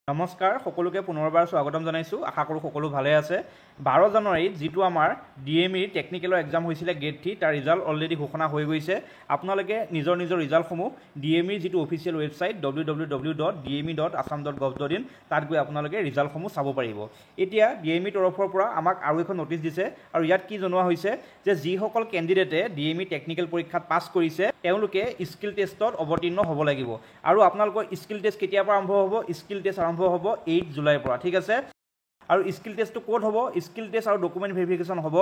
নমস্কাৰ সকলোকে পুনৰবাৰ স্বাগতম জনাইছোঁ। আশা কৰোঁ সকলো ভালে আছে। 12 জানুৱাৰীত যিটো আমাৰ DME টেকনিকেলৰ এক্সাম হৈছিলে গ্ৰেড 3 তাৰ ৰিজাল্ট অলৰেডি ঘোষণা হৈ গৈছে। আপোনালোকে নিজৰ ৰিজাল্টসমূহ DME যিটো অফিচিয়েল ৱেবছাইট www.dme.assam.gov.in তাত গৈ আপোনালোকে ৰিজাল্টসমূহ চাব পাৰিব। এতিয়া DME তৰফৰ পৰা আমাক আৰু এখন নটিচ দিছে আৰু ইয়াত কি জনোৱা হৈছে যে যিসকল কেণ্ডিডেটে DME টেকনিকেল পৰীক্ষাত পাছ কৰিছে তেওঁলোকে স্কিল টেষ্টত অৱতীৰ্ণ হ'ব লাগিব। আৰু আপোনালোকৰ স্কিল টেষ্ট কেতিয়াৰ পৰা আৰম্ভ হ'ব? স্কিল টেষ্ট আৰম্ভ হ'ব 8 জুলাইৰ পৰা, ঠিক আছে। আৰু স্কিল টেষ্টটো ক'ত হ'ব? স্কিল টেষ্ট আৰু ডকুমেণ্ট ভেৰিফিকেশ্যন হ'ব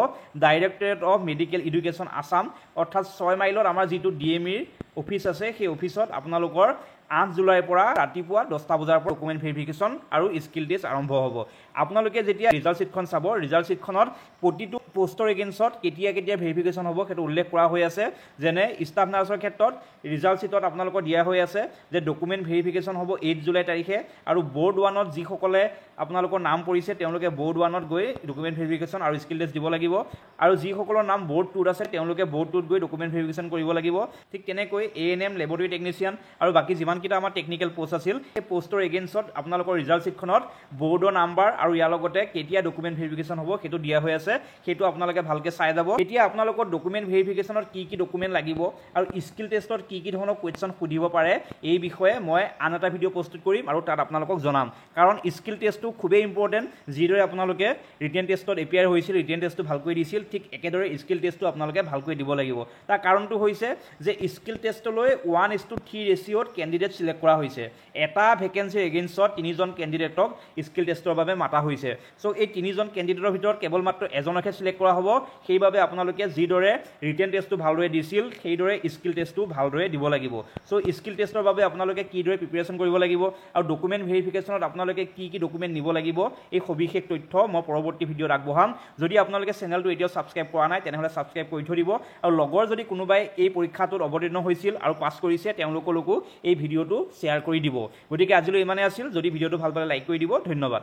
directorate of medical education Assam, অৰ্থাৎ 6 মাইলত আমাৰ যিটো DMEৰ অফিচ আছে সেই অফিচত আপোনালোকৰ 8 জুলাইৰ পৰা ৰাতিপুৱা 10টা বজাৰ পৰা ডকুমেণ্ট ভেৰিফিকেশ্যন আৰু স্কিল টেষ্ট আৰম্ভ হ'ব। আপোনালোকে যেতিয়া ৰিজাল্ট শ্বীটখন চাব, ৰিজাল্ট শ্বীটখনত প্ৰতিটো পোষ্টৰ এগেইনষ্টত কেতিয়া ভেৰিফিকেশ্যন হ'ব সেইটো উল্লেখ কৰা হৈ আছে। যেনে ষ্টাফ নাৰ্ছৰ ক্ষেত্ৰত ৰিজাল্ট শ্বীটত আপোনালোকৰ দিয়া হৈ আছে যে ডকুমেণ্ট ভেৰিফিকেশ্যন হ'ব 8 জুলাই তাৰিখে, আৰু বৰ্ড 1ত যিসকলে আপোনালোকৰ নাম পৰিছে তেওঁলোকে বৰ্ড 1ত গৈ ডকুমেণ্ট ভেৰিফিকেশ্যন আৰু স্কিল টেষ্ট দিব লাগিব, আৰু যিসকলৰ নাম বৰ্ড 2ত আছে তেওঁলোকে বৰ্ড 2ত গৈ ডকুমেণ্ট ভেৰিফিকেশ্যন কৰিব লাগিব। ঠিক তেনেকৈ ANM লেবৰেটৰী টেকনিচিয়ান আৰু বাকী যিমানকেইটা আমাৰ টেকনিকেল পোষ্ট আছিল সেই পোষ্টৰ এগেইনষ্টত আপোনালোকৰ ৰিজাল্ট শ্বীটখনত বৰ্ডৰ নাম্বাৰ আৰু ইয়াৰ লগতে কেতিয়া ডকুমেণ্ট ভেৰিফিকেশ্যন হ'ব সেইটো দিয়া হৈ আছে। সেইটো আপোনালোকে ভালকৈ চাই যাব। এতিয়া আপোনালোকৰ ডকুমেণ্ট ভেৰিফিকেশ্যনত কি ডকুমেণ্ট লাগিব আৰু স্কিল টেষ্টত কি ধৰণৰ কুৱেশ্যন সুধিব পাৰে এই বিষয়ে মই আন এটা ভিডিঅ' প্ৰস্তুত কৰিম আৰু তাত আপোনালোকক জনাম। কাৰণ স্কিল টেষ্টটো খুবেই ইম্পৰ্টেণ্ট। যিদৰে আপোনালোকে ৰিটেন টেষ্টত এপিয়াৰ হৈছিল, ৰিটেন টেষ্টটো ভালকৈ দিছিল, ঠিক একেদৰে স্কিল টেষ্টটো আপোনালোকে ভালকৈ দিব লাগিব। তাৰ কাৰণটো হৈছে যে স্কিল টেষ্টলৈ 1:3 ৰেচিঅ'ত কেণ্ডিডেট চিলেক্ট কৰা হৈছে। এটা ভেকেঞ্চিৰ এগেইনষ্টত 3জন কেণ্ডিডেটক স্কিল টেষ্টৰ বাবে মাতা হৈছে। চ' এই 3জন কেণ্ডিডেটৰ ভিতৰত কেৱল মাত্ৰ এজনকহে চিলেক্ট কৰা হ'ব। সেইবাবে আপোনালোকে যিদৰে ৰিটেন টেষ্টটো ভালদৰে দিছিল সেইদৰে স্কিল টেষ্টটো ভালদৰে দিব লাগিব। চ' স্কিল টেষ্টৰ বাবে আপোনালোকে কিদৰে প্ৰিপেৰেশ্যন কৰিব লাগিব আৰু ডকুমেণ্ট ভেৰিফিকেশ্যনত আপোনালোকে কি ডকুমেণ্ট নিব লাগিব এই সবিশেষ তথ্য মই পৰৱৰ্তী ভিডিঅ'ত আগবঢ়াম। যদি আপোনালোকে চেনেলটো এতিয়াও ছাবস্ক্ৰাইব কৰা নাই তেনেহ'লে ছাবস্ক্ৰাইব কৰি থৈ দিব, আৰু লগৰ যদি কোনোবাই এই পৰীক্ষাটোত অৱতীৰ্ণ হৈছিল আৰু পাছ কৰিছে তেওঁলোকলৈকো এই ভিডিঅ'টো শ্বেয়াৰ কৰি দিব। গতিকে আজিলৈ ইমানেই আছিল। যদি ভিডিঅ'টো ভাল পালে লাইক কৰি দিব। ধন্যবাদ।